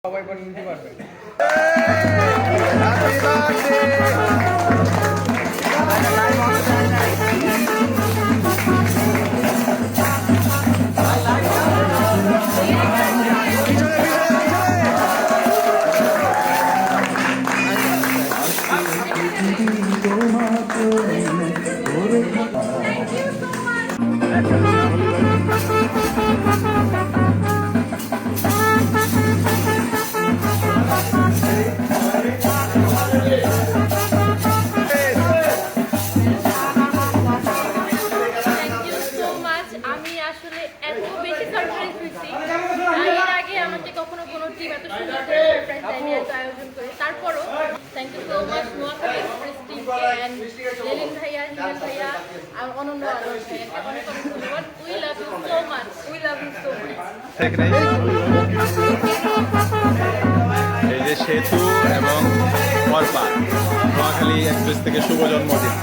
সবাই করে নিতে পারবে। তারপরও thank you so much Noakhali express টিমকে এন্ড লেলিন ভাইয়া, হিমেল ভাইয়া আর অনন্য আলোক ভাইয়াকে অনেক অনেক ধন্যবাদ। We love you so much, we love you so much. এই যে সেতু এবং পরপা নোয়াখালী এক্সপ্রেস থেকে শুভ জন্মদিন।